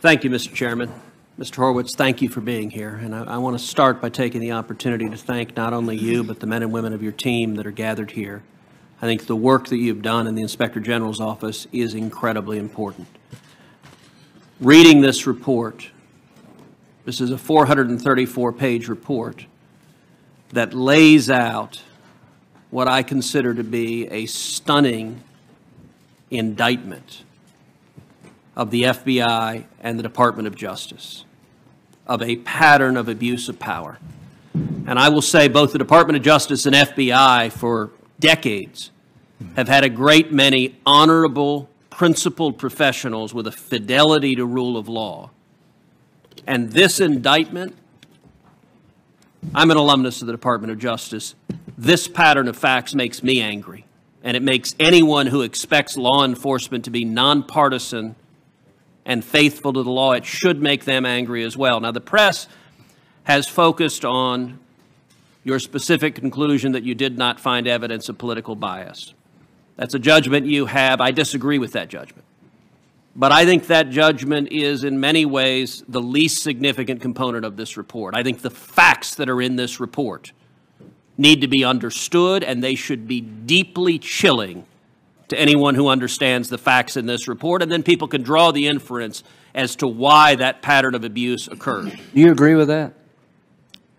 Thank you, Mr. Chairman. Mr. Horwitz, thank you for being here. And I want to start by taking the opportunity to thank not only you, but the men and women of your team that are gathered here. I think the work that you've done in the Inspector General's office is incredibly important. Reading this report, this is a 434-page report that lays out what I consider to be a stunning indictment of the FBI and the Department of Justice, of a pattern of abuse of power. And I will say both the Department of Justice and FBI for decades have had a great many honorable, principled professionals with a fidelity to rule of law. And this indictment, I'm an alumnus of the Department of Justice. This pattern of facts makes me angry. And it makes anyone who expects law enforcement to be nonpartisan and faithful to the law, it should make them angry as well. Now, the press has focused on your specific conclusion that you did not find evidence of political bias. That's a judgment you have. I disagree with that judgment. But I think that judgment is in many ways the least significant component of this report. I think the facts that are in this report need to be understood, and they should be deeply chilling to anyone who understands the facts in this report, and then people can draw the inference as to why that pattern of abuse occurred. Do you agree with that?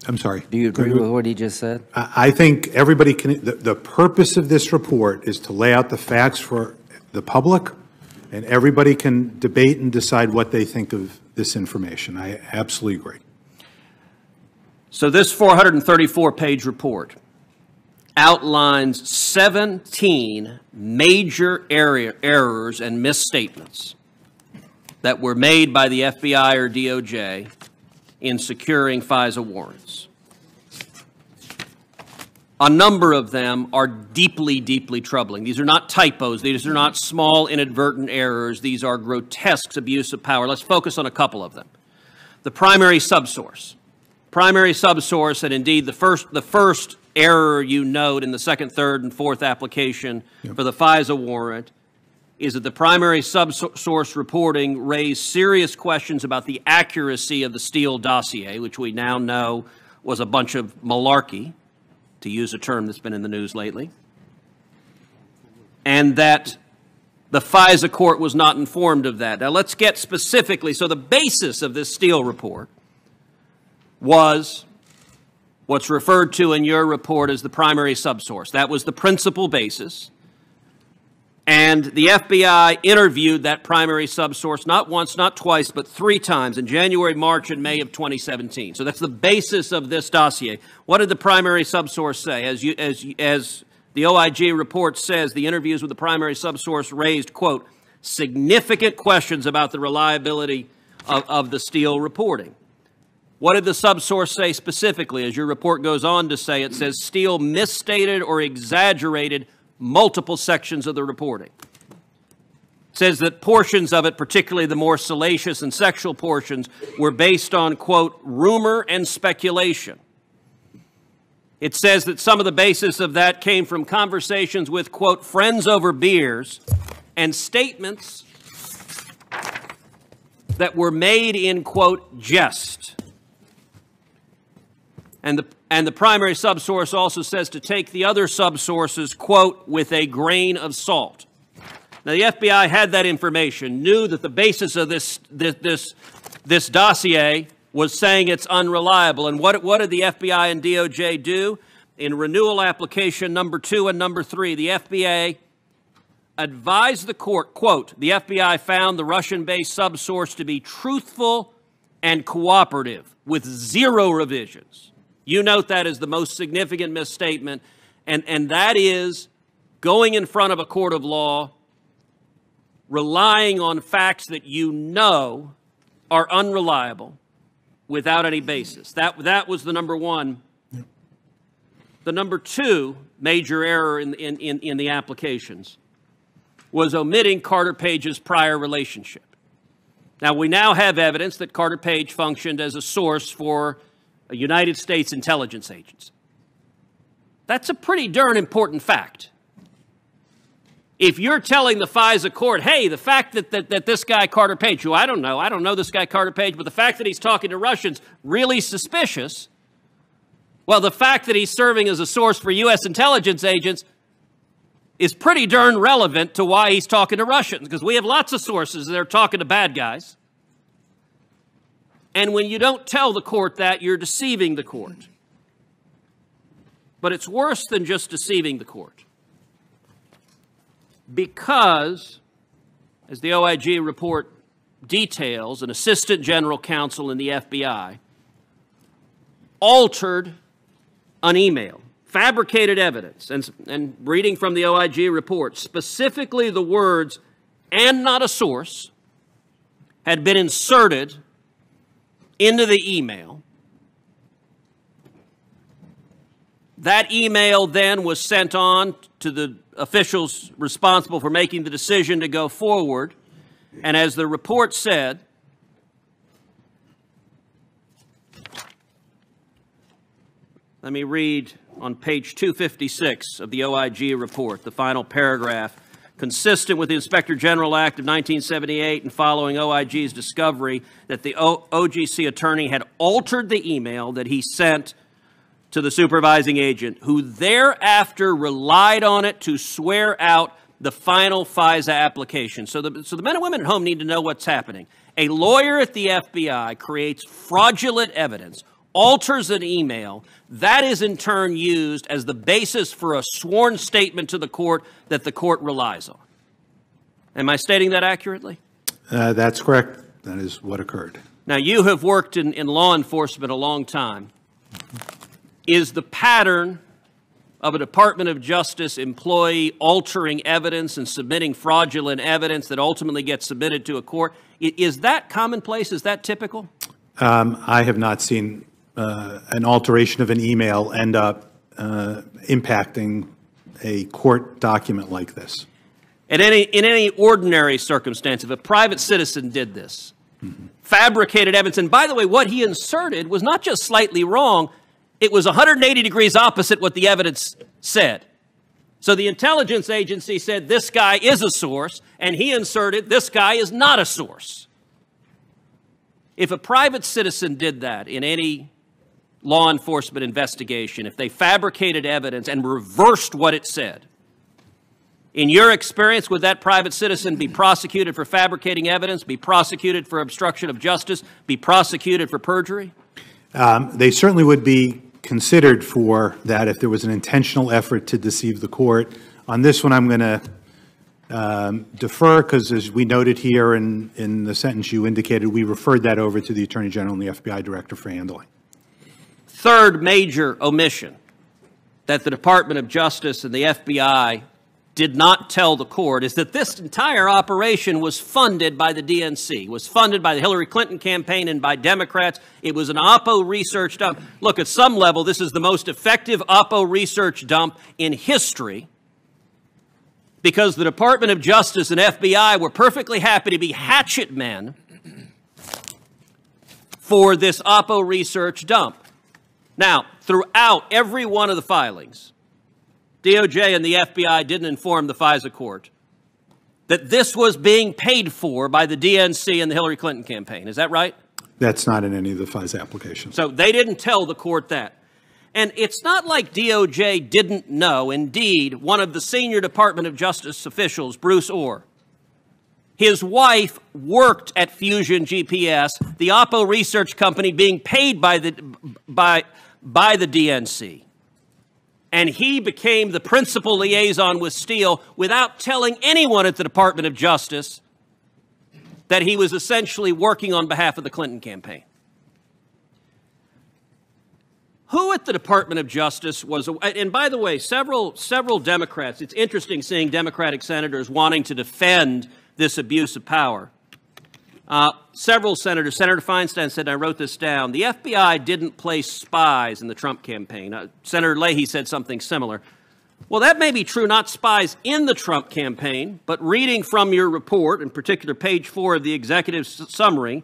I'm sorry. Do you agree with what he just said? I think everybody can, the purpose of this report is to lay out the facts for the public, and everybody can debate and decide what they think of this information. I absolutely agree. So this 434-page report outlines 17 major errors and misstatements that were made by the FBI or DOJ in securing FISA warrants. A number of them are deeply, deeply troubling. These are not typos. These are not small, inadvertent errors. These are grotesque abuse of power. Let's focus on a couple of them. The primary subsource. Primary subsource, and indeed the first error you note in the second, third, and fourth application for the FISA warrant is that the primary subsource reporting raised serious questions about the accuracy of the Steele dossier, which we now know was a bunch of malarkey, to use a term that's been in the news lately, and that the FISA court was not informed of that. Now let's get specifically, so the basis of this Steele report was what's referred to in your report as the primary subsource. That was the principal basis. And the FBI interviewed that primary subsource not once, not twice, but 3 times in January, March, and May of 2017. So that's the basis of this dossier. What did the primary subsource say? As the OIG report says, the interviews with the primary subsource raised, quote, significant questions about the reliability of the Steele reporting. What did the subsource say specifically? As your report goes on to say, it says Steele misstated or exaggerated multiple sections of the reporting. It says that portions of it, particularly the more salacious and sexual portions, were based on, quote, rumor and speculation. It says that some of the basis of that came from conversations with, quote, friends over beers and statements that were made in, quote, jest. And the primary subsource also says to take the other subsources, quote, with a grain of salt. Now, the FBI had that information, knew that the basis of this dossier was saying it's unreliable. And what did the FBI and DOJ do? In renewal application number 2 and number 3, the FBI advised the court, quote, the FBI found the Russian-based subsource to be truthful and cooperative with 0 revisions. You note that as the most significant misstatement, and that is going in front of a court of law, relying on facts that you know are unreliable without any basis. That was the number one. The number 2 major error in the applications was omitting Carter Page's prior relationship. Now, we now have evidence that Carter Page functioned as a source for a United States intelligence agency. That's a pretty darn important fact. If you're telling the FISA court, hey, the fact that this guy Carter Page, who I don't know this guy Carter Page, but the fact that he's talking to Russians, really suspicious. Well, the fact that he's serving as a source for U.S. intelligence agents is pretty darn relevant to why he's talking to Russians, because we have lots of sources that are talking to bad guys. And when you don't tell the court that, you're deceiving the court. But it's worse than just deceiving the court. Because, as the OIG report details, an assistant general counsel in the FBI altered an email, fabricated evidence, and reading from the OIG report, specifically the words, "and not a source," had been inserted into the email. That email then was sent on to the officials responsible for making the decision to go forward. And as the report said, let me read on page 256 of the OIG report, the final paragraph. Consistent with the Inspector General Act of 1978 and following OIG's discovery that the OGC attorney had altered the email that he sent to the supervising agent, who thereafter relied on it to swear out the final FISA application. So the men and women at home need to know what's happening. A lawyer at the FBI creates fraudulent evidence, alters an email, that is in turn used as the basis for a sworn statement to the court that the court relies on. Am I stating that accurately? That's correct. That is what occurred. Now, you have worked in law enforcement a long time. Is the pattern of a Department of Justice employee altering evidence and submitting fraudulent evidence that ultimately gets submitted to a court, is that commonplace? Is that typical? I have not seen an alteration of an email end up impacting a court document like this. In any ordinary circumstance, if a private citizen did this, fabricated evidence, and by the way, what he inserted was not just slightly wrong, it was 180 degrees opposite what the evidence said. So the intelligence agency said this guy is a source, and he inserted this guy is not a source. If a private citizen did that in any law enforcement investigation, if they fabricated evidence and reversed what it said, in your experience, would that private citizen be prosecuted for fabricating evidence, be prosecuted for obstruction of justice, be prosecuted for perjury? They certainly would be considered for that if there was an intentional effort to deceive the court. On this one, I'm going to defer because, as we noted here in the sentence you indicated, we referred that over to the Attorney General and the FBI Director for handling. Third major omission that the Department of Justice and the FBI did not tell the court is that this entire operation was funded by the DNC, was funded by the Hillary Clinton campaign and by Democrats. It was an Oppo research dump. Look, at some level, this is the most effective Oppo research dump in history because the Department of Justice and FBI were perfectly happy to be hatchet men for this Oppo research dump. Now, throughout every one of the filings, DOJ and the FBI didn't inform the FISA court that this was being paid for by the DNC and the Hillary Clinton campaign. Is that right? That's not in any of the FISA applications. So they didn't tell the court that. And it's not like DOJ didn't know. Indeed, one of the senior Department of Justice officials, Bruce Orr, his wife worked at Fusion GPS, the Oppo research company being paid by the DNC. And he became the principal liaison with Steele without telling anyone at the Department of Justice that he was essentially working on behalf of the Clinton campaign. Who at the Department of Justice was, and by the way, several Democrats, it's interesting seeing Democratic senators wanting to defend this abuse of power. Several senators, Senator Feinstein said, and I wrote this down, the FBI didn't place spies in the Trump campaign. Senator Leahy said something similar. Well, that may be true, not spies in the Trump campaign, but reading from your report, in particular page 4 of the executive summary,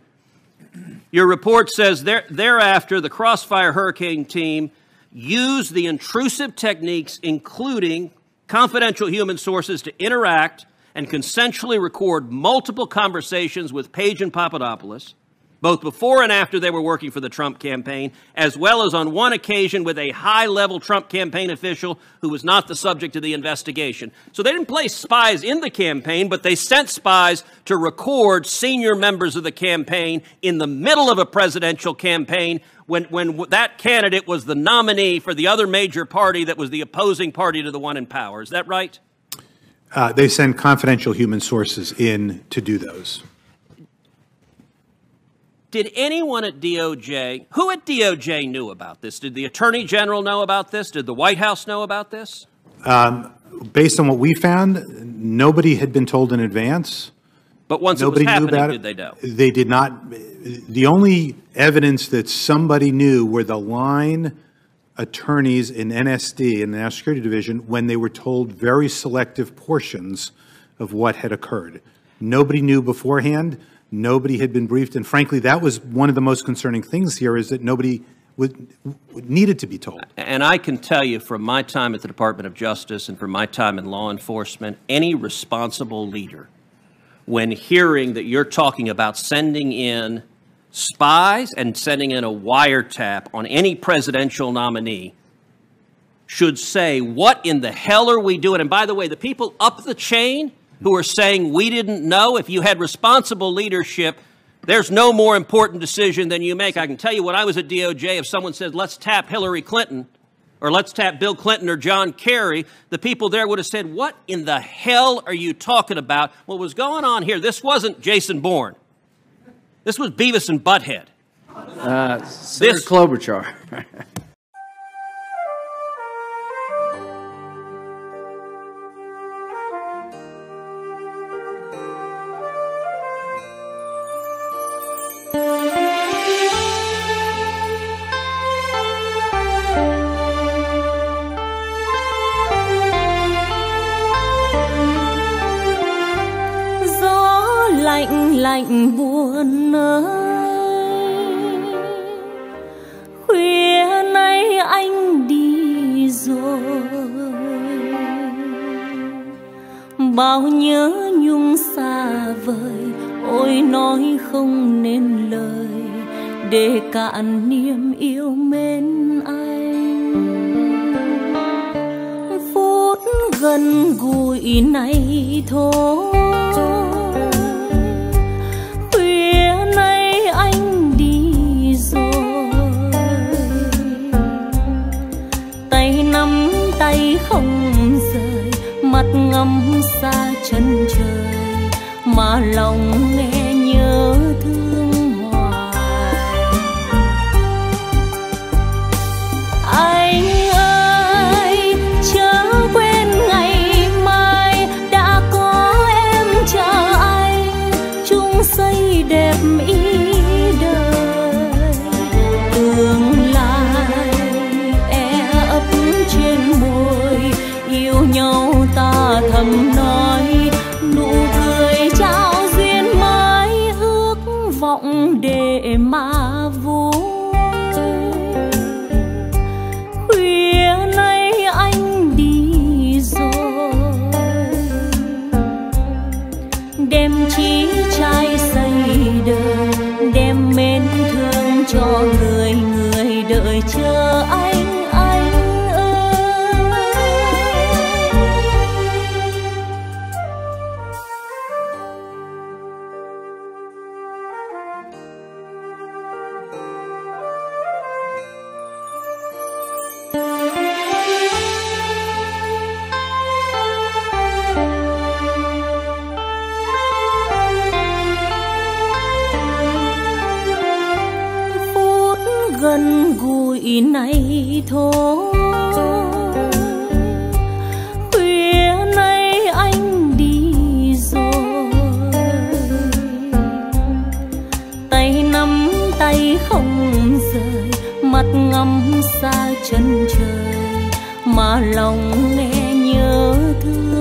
your report says, thereafter, the Crossfire Hurricane team used the intrusive techniques, including confidential human sources to interact and consensually record multiple conversations with Page and Papadopoulos, both before and after they were working for the Trump campaign, as well as on one occasion with a high-level Trump campaign official who was not the subject of the investigation. So they didn't place spies in the campaign, but they sent spies to record senior members of the campaign in the middle of a presidential campaign when that candidate was the nominee for the other major party that was the opposing party to the one in power. Is that right? They send confidential human sources in to do those. Did anyone at DOJ, who at DOJ knew about this? Did the Attorney General know about this? Did the White House know about this? Based on what we found, nobody had been told in advance. But once Nobody it was knew happening, about did they know? They did not. The only evidence that somebody knew were the line attorneys in NSD, in the National Security Division, when they were told very selective portions of what had occurred. Nobody knew beforehand. Nobody had been briefed. And frankly, that was one of the most concerning things here, is that nobody needed to be told. And I can tell you from my time at the Department of Justice and from my time in law enforcement, any responsible leader, when hearing that you're talking about sending in spies and sending in a wiretap on any presidential nominee, should say, what in the hell are we doing? And by the way, the people up the chain who are saying we didn't know, if you had responsible leadership, there's no more important decision than you make. I can tell you, when I was at DOJ, if someone said, let's tap Hillary Clinton, or let's tap Bill Clinton or John Kerry, the people there would have said, what in the hell are you talking about? What was going on here? This wasn't Jason Bourne. This was Beavis and Butthead. Senator Klobuchar. Lạnh buồn ơi, khuya nay anh đi rồi, bao nhớ nhung xa vời, ôi nói không nên lời để cạn niềm yêu mến anh. Phút gần gũi này thôi, tay không rời, mắt ngắm xa chân trời, mà lòng nghe nhớ thương hoài. Anh ơi, chớ quên ngày mai đã có em chờ anh, chung xây đẹp ý đời. Tương lai e ấp trên môi, yêu nhau ta thầm nói, nụ cười trao duyên mãi, ước vọng để mà vui. Khuya nay anh đi rồi, đem chí trai xây đời, đem mến thương cho người người đợi chờ anh. Gần gũi này thôi, khuya nay anh đi rồi, tay nắm tay không rời, mắt ngắm xa chân trời, mà lòng nghe nhớ thương.